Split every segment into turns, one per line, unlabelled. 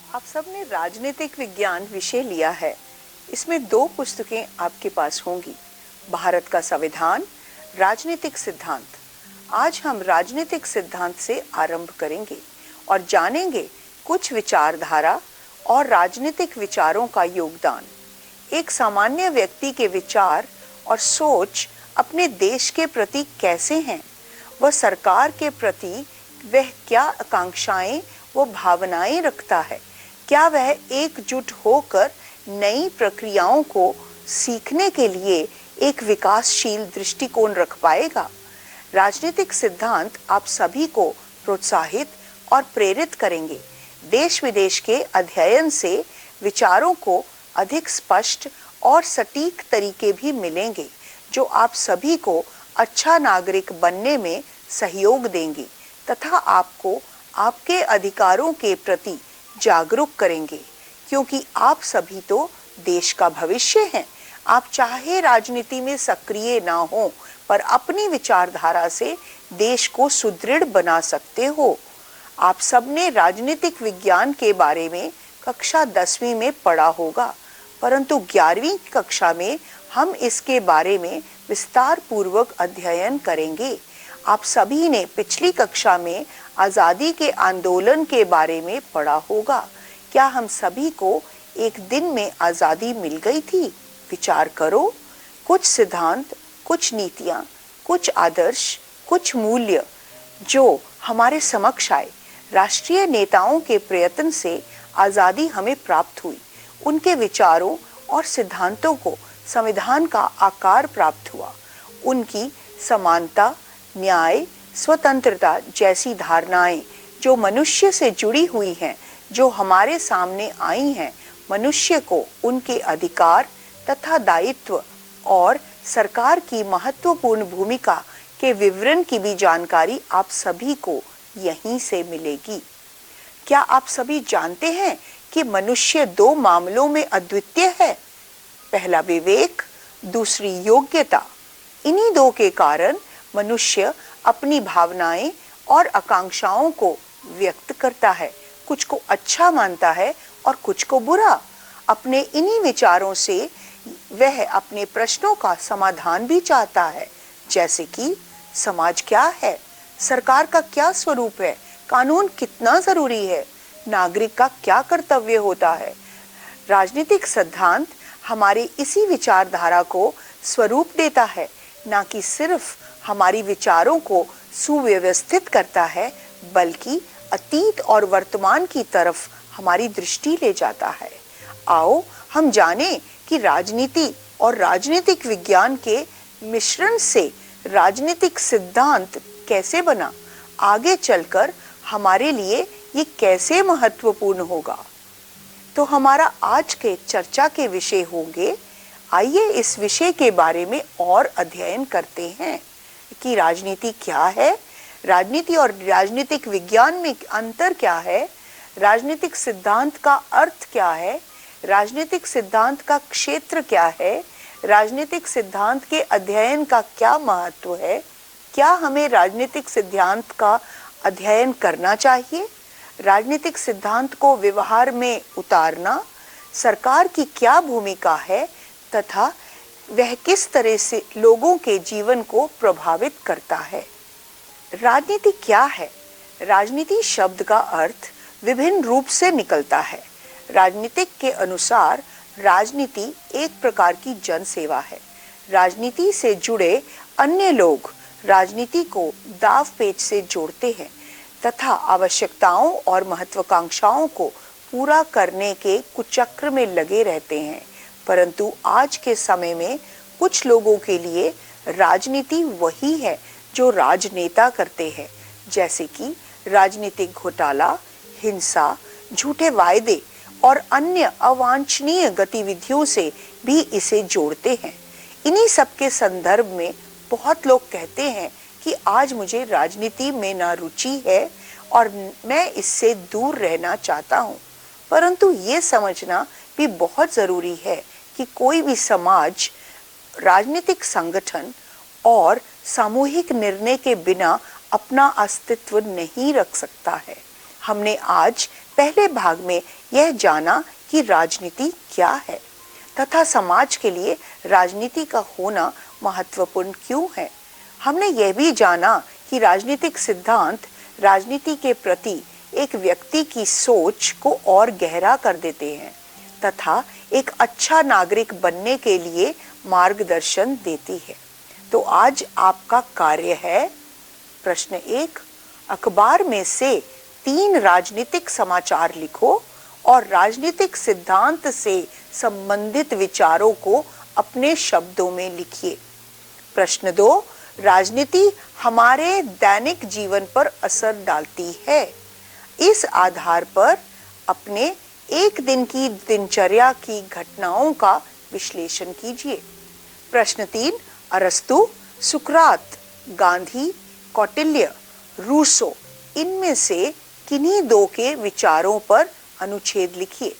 आप सबने राजनीतिक विज्ञान विषय लिया है। इसमें दो पुस्तकें आपके पास होंगी, भारत का संविधान, राजनीतिक सिद्धांत। आज हम राजनीतिक सिद्धांत से आरंभ करेंगे और जानेंगे कुछ विचारधारा और राजनीतिक विचारों का योगदान। एक सामान्य व्यक्ति के विचार और सोच अपने देश के प्रति कैसे हैं, वह सरकार के प्रति वह क्या आकांक्षाएं व भावनाएं रखता है, क्या वह एकजुट होकर नई प्रक्रियाओं को सीखने के लिए एक विकासशील दृष्टिकोण रख पाएगा। राजनीतिक सिद्धांत आप सभी को प्रोत्साहित और प्रेरित करेंगे। देश विदेश के अध्ययन से विचारों को अधिक स्पष्ट और सटीक तरीके भी मिलेंगे, जो आप सभी को अच्छा नागरिक बनने में सहयोग देंगे तथा आपको आपके अधिकारों के प्रति जागरूक करेंगे, क्योंकि आप सभी तो देश का भविष्य हैं। आप चाहे राजनीति में सक्रिय ना हो, पर अपनी विचारधारा से देश को सुदृढ़ बना सकते हो। आप सबने राजनीतिक विज्ञान के बारे में कक्षा 10वीं में पढ़ा होगा, परंतु 11वीं कक्षा में हम इसके बारे में विस्तार पूर्वक अध्ययन करेंगे। आप सभी ने पिछली कक्षा में आज़ादी के आंदोलन के बारे में पढ़ा होगा। क्या हम सभी को एक दिन में आज़ादी मिल गई थी? विचार करो। कुछ सिद्धांत, कुछ नीतियाँ, कुछ आदर्श, कुछ मूल्य जो हमारे समक्ष आए, राष्ट्रीय नेताओं के प्रयत्न से आज़ादी हमें प्राप्त हुई। उनके विचारों और सिद्धांतों को संविधान का आकार प्राप्त हुआ। उनकी समानता, न्याय, स्वतंत्रता जैसी धारणाएं जो मनुष्य से जुड़ी हुई हैं, जो हमारे सामने आई हैं, मनुष्य को उनके अधिकार तथा दायित्व और सरकार की महत्वपूर्ण भूमिका के विवरण की भी जानकारी आप सभी को यहीं से मिलेगी। क्या आप सभी जानते हैं कि मनुष्य दो मामलों में अद्वितीय है? पहला विवेक, दूसरी योग्यता। इन्हीं दो के कारण मनुष्य अपनी भावनाएं और आकांक्षाओं को व्यक्त करता है, कुछ को अच्छा मानता है और कुछ को बुरा। अपने इन्हीं विचारों से वह अपने प्रश्नों का समाधान भी चाहता है, जैसे कि समाज क्या है, सरकार का क्या स्वरूप है, कानून कितना जरूरी है, नागरिक का क्या कर्तव्य होता है। राजनीतिक सिद्धांत हमारी इसी विचारधारा को स्वरूप देता है, ना कि सिर्फ हमारी विचारों को सुव्यवस्थित करता है, बल्कि अतीत और वर्तमान की तरफ हमारी दृष्टि ले जाता है। आओ हम जानें कि राजनीति और राजनीतिक विज्ञान के मिश्रण से राजनीतिक सिद्धांत कैसे बना। आगे चलकर हमारे लिए ये कैसे महत्वपूर्ण होगा। तो हमारा आज के चर्चा के विषय होंगे। आइए इस विषय के बारे में और अध्ययन करते हैं कि राजनीति क्या है, राजनीति और राजनीतिक विज्ञान में अंतर क्या है, राजनीतिक सिद्धांत का अर्थ क्या है, राजनीतिक सिद्धांत का क्षेत्र क्या है, राजनीतिक सिद्धांत के अध्ययन का क्या महत्व है, क्या हमें राजनीतिक सिद्धांत का अध्ययन करना चाहिए, राजनीतिक सिद्धांत को व्यवहार में उतारना, सरकार की क्या भूमिका है तथा वह किस तरह से लोगों के जीवन को प्रभावित करता है। राजनीति क्या है? राजनीति शब्द का अर्थ विभिन्न रूप से निकलता है। राजनीतिक के अनुसार राजनीति एक प्रकार की जनसेवा है। राजनीति से जुड़े अन्य लोग राजनीति को दाव पेच से जोड़ते हैं तथा आवश्यकताओं और महत्वाकांक्षाओं को पूरा करने के कुचक्र में लगे रहते हैं। परंतु आज के समय में कुछ लोगों के लिए राजनीति वही है जो राजनेता करते हैं, जैसे कि राजनीतिक घोटाला, हिंसा, झूठे वायदे और अन्य अवांछनीय गतिविधियों से भी इसे जोड़ते हैं। इन्हीं सब के संदर्भ में बहुत लोग कहते हैं कि आज मुझे राजनीति में ना रुचि है और मैं इससे दूर रहना चाहता हूँ। परंतु ये समझना भी बहुत ज़रूरी है कि कोई भी समाज राजनीतिक संगठन और सामूहिक निर्णय के बिना अपना अस्तित्व नहीं रख सकता है। हमने आज पहले भाग में यह जाना कि राजनीति क्या है तथा समाज के लिए राजनीति का होना महत्वपूर्ण क्यों है। हमने यह भी जाना कि राजनीतिक सिद्धांत राजनीति के प्रति एक व्यक्ति की सोच को और गहरा कर देते हैं तथा एक अच्छा नागरिक बनने के लिए मार्गदर्शन देती है। तो आज आपका कार्य है प्रश्न 1, अखबार में से 3 राजनीतिक समाचार लिखो और राजनीतिक सिद्धांत से संबंधित विचारों को अपने शब्दों में लिखिए। प्रश्न 2, राजनीति हमारे दैनिक जीवन पर असर डालती है। इस आधार पर अपने एक दिन की दिनचर्या की घटनाओं का विश्लेषण कीजिए। प्रश्न 3, अरस्तु, सुकरात, गांधी, कौटिल्य, रूसो, इनमें से किन्हीं 2 के विचारों पर अनुच्छेद लिखिए।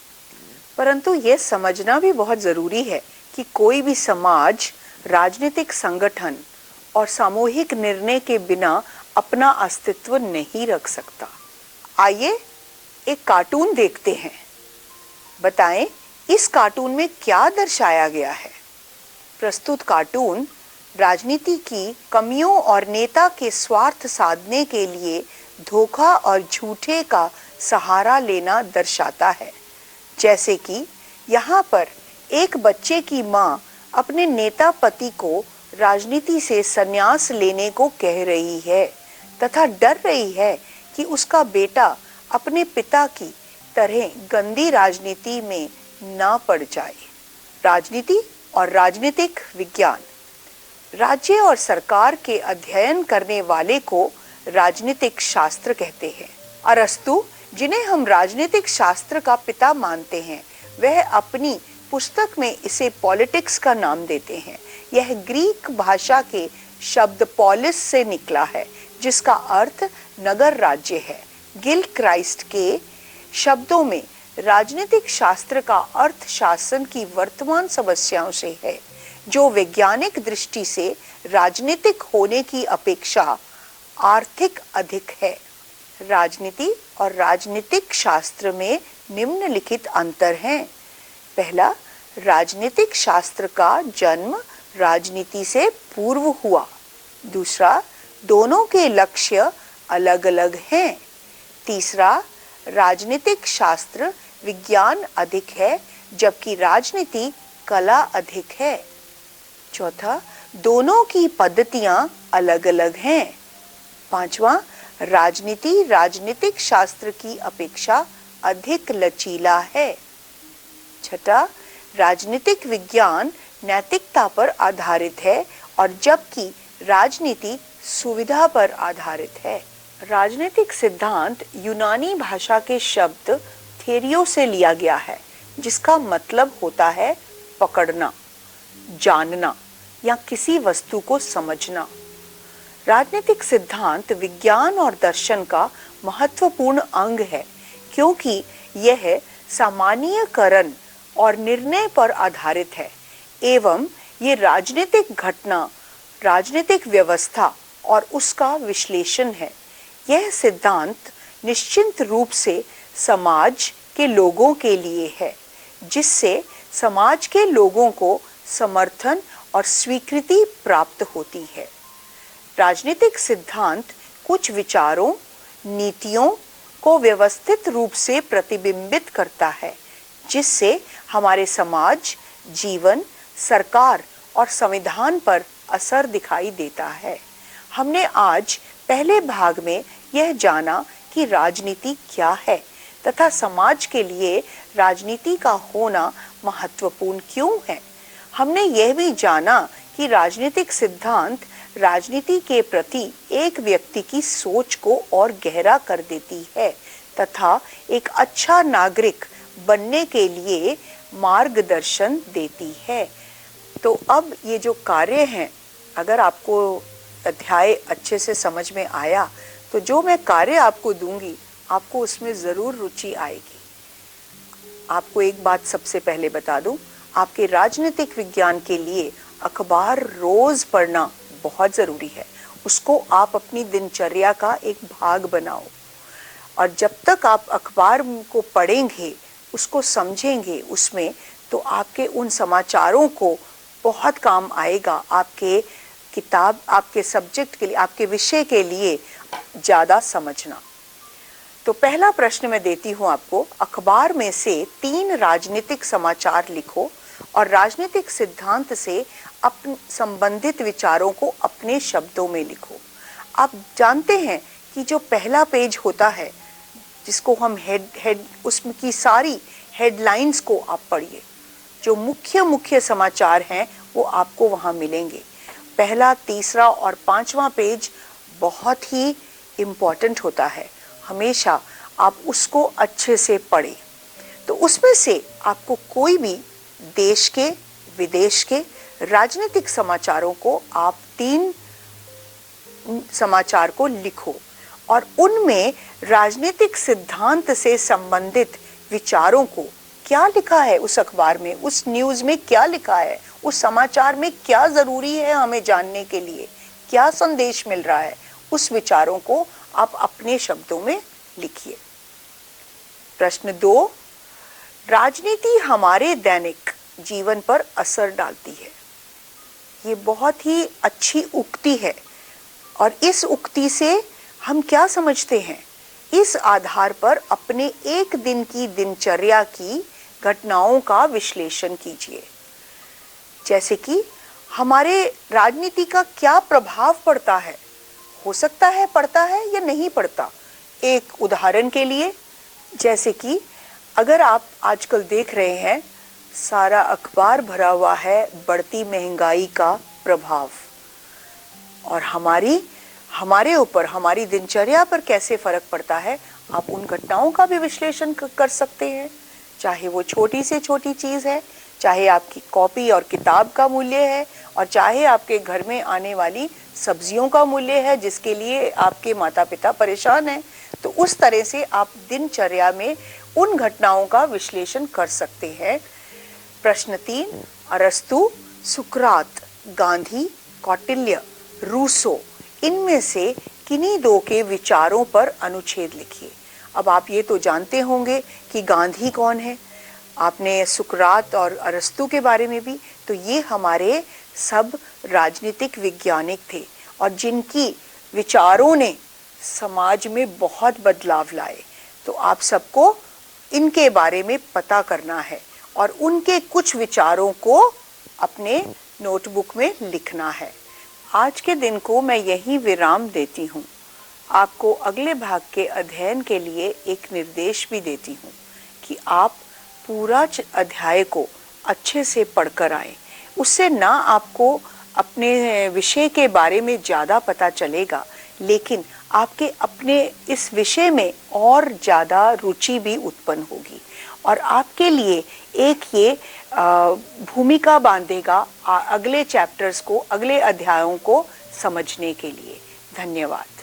परंतु यह समझना भी बहुत जरूरी है कि कोई भी समाज राजनीतिक संगठन और सामूहिक निर्णय के बिना अपना अस्तित्व नहीं रख सकता। आइए एक कार्टून देखते हैं। बताएं इस कार्टून में क्या दर्शाया गया है। प्रस्तुत कार्टून राजनीति की कमियों और नेता के स्वार्थ साधने के लिए धोखा और झूठे का सहारा लेना दर्शाता है। जैसे कि यहाँ पर एक बच्चे की माँ अपने नेता पति को राजनीति से संन्यास लेने को कह रही है तथा डर रही है कि उसका बेटा अपने पिता की तरह गंदी राजनीति में ना पड़ जाए। राजनीति और राजनीतिक विज्ञान। राज्य और सरकार के अध्ययन करने वाले को राजनीतिक शास्त्र कहते हैं। अरस्तु, जिन्हें हम राजनीतिक शास्त्र का पिता मानते हैं, वह अपनी पुस्तक में इसे पॉलिटिक्स का नाम देते हैं। यह ग्रीक भाषा के शब्द पॉलिस से निकला है, जिसका अर्थ नगर राज्य है। गिल क्राइस्ट के शब्दों में राजनीतिक शास्त्र का अर्थ शासन की वर्तमान समस्याओं से है, जो वैज्ञानिक दृष्टि से राजनीतिक होने की अपेक्षा आर्थिक अधिक है। राजनीति और राजनीतिक शास्त्र में निम्नलिखित अंतर हैं। पहला, राजनीतिक शास्त्र का जन्म राजनीति से पूर्व हुआ। दूसरा, दोनों के लक्ष्य अलग अलग हैं। तीसरा, राजनीतिक शास्त्र विज्ञान अधिक है, जबकि राजनीति कला अधिक है। चौथा, दोनों की पद्धतियां अलग अलग हैं। पांचवा, राजनीति राजनीतिक शास्त्र की अपेक्षा अधिक लचीला है। छठा, राजनीतिक विज्ञान नैतिकता पर आधारित है और जबकि राजनीति सुविधा पर आधारित है। राजनीतिक सिद्धांत यूनानी भाषा के शब्द थेरियो से लिया गया है, जिसका मतलब होता है पकड़ना, जानना या किसी वस्तु को समझना। राजनीतिक सिद्धांत विज्ञान और दर्शन का महत्वपूर्ण अंग है, क्योंकि यह सामान्यीकरण और निर्णय पर आधारित है एवं ये राजनीतिक घटना, राजनीतिक व्यवस्था और उसका विश्लेषण है। यह सिद्धांत निश्चित रूप से समाज के लोगों के लिए है, जिससे समाज के लोगों को समर्थन और स्वीकृति प्राप्त होती है। राजनीतिक सिद्धांत कुछ विचारों, नीतियों को व्यवस्थित रूप से प्रतिबिंबित करता है, जिससे हमारे समाज, जीवन, सरकार और संविधान पर असर दिखाई देता है। हमने आज पहले भाग में यह जाना कि राजनीति क्या है तथा समाज के लिए राजनीति का होना महत्वपूर्ण क्यों है। हमने यह भी जाना कि राजनीतिक सिद्धांत राजनीति के प्रति एक व्यक्ति की सोच को और गहरा कर देती है तथा एक अच्छा नागरिक बनने के लिए मार्गदर्शन देती है। तो अब ये जो कार्य हैं, अगर आपको अध्याय अच्छे से समझ में आया तो जो मैं कार्य आपको दूंगी, आपको उसमें ज़रूर रुचि आएगी। आपको एक बात सबसे पहले बता दूं, आपके राजनीतिक विज्ञान के लिए अखबार रोज पढ़ना बहुत ज़रूरी है। उसको आप अपनी दिनचर्या का एक भाग बनाओ और जब तक आप अखबार को पढ़ेंगे, उसको समझेंगे उसमें, तो आपके उन समाचारों को बहुत काम आएगा, आपके किताब, आपके सब्जेक्ट के लिए, आपके विषय के लिए ज़्यादा समझना। तो पहला प्रश्न मैं देती हूँ आपको, अखबार में से 3 राजनीतिक समाचार लिखो और राजनीतिक सिद्धांत से अपने संबंधित विचारों को अपने शब्दों में लिखो। आप जानते हैं कि जो पहला पेज होता है, जिसको हम हेड उसमें की सारी हेडलाइंस को आप पढ़िए, जो मुख्य मुख्य समाचार हैं वो आपको वहाँ मिलेंगे। पहला, तीसरा और 5वां पेज बहुत ही इम्पोर्टेंट होता है, हमेशा आप उसको अच्छे से पढ़ें। तो उसमें से आपको कोई भी देश के, विदेश के राजनीतिक समाचारों को, आप 3 समाचार को लिखो और उनमें राजनीतिक सिद्धांत से संबंधित विचारों को, क्या लिखा है उस अखबार में, उस न्यूज़ में क्या लिखा है, उस समाचार में क्या ज़रूरी है हमें जानने के लिए, क्या संदेश मिल रहा है, उस विचारों को आप अपने शब्दों में लिखिए। प्रश्न 2, राजनीति हमारे दैनिक जीवन पर असर डालती है। ये बहुत ही अच्छी उक्ति है और इस उक्ति से हम क्या समझते हैं, इस आधार पर अपने एक दिन की दिनचर्या की घटनाओं का विश्लेषण कीजिए। जैसे कि हमारे राजनीति का क्या प्रभाव पड़ता है, हो सकता है पड़ता है या नहीं पड़ता। एक उदाहरण के लिए, जैसे कि अगर आप आजकल देख रहे हैं, सारा अखबार भरा हुआ है बढ़ती महंगाई का प्रभाव, और हमारे ऊपर, हमारी दिनचर्या पर कैसे फर्क पड़ता है, आप उन घटनाओं का भी विश्लेषण कर सकते हैं। चाहे वो छोटी से छोटी चीज़ है, चाहे आपकी कॉपी और किताब का मूल्य है, और चाहे आपके घर में आने वाली सब्जियों का मूल्य है जिसके लिए आपके माता पिता परेशान हैं। तो उस तरह से आप दिनचर्या में उन घटनाओं का विश्लेषण कर सकते हैं। प्रश्न 3, अरस्तु, सुकरात, गांधी, कौटिल्य, रूसो, इनमें से किन्हीं 2 के विचारों पर अनुच्छेद लिखिए। अब आप ये तो जानते होंगे कि गांधी कौन है, आपने सुकरात और अरस्तु के बारे में भी, तो ये हमारे सब राजनीतिक वैज्ञानिक थे और जिनकी विचारों ने समाज में बहुत बदलाव लाए। तो आप सबको इनके बारे में पता करना है और उनके कुछ विचारों को अपने नोटबुक में लिखना है। आज के दिन को मैं यहीं विराम देती हूँ। आपको अगले भाग के अध्ययन के लिए एक निर्देश भी देती हूँ कि आप पूरा अध्याय को अच्छे से पढ़कर आएं। उससे ना आपको अपने विषय के बारे में ज़्यादा पता चलेगा, लेकिन आपके अपने इस विषय में और ज़्यादा रुचि भी उत्पन्न होगी और आपके लिए एक ये भूमिका बांधेगा अगले चैप्टर्स को, अगले अध्यायों को समझने के लिए। धन्यवाद।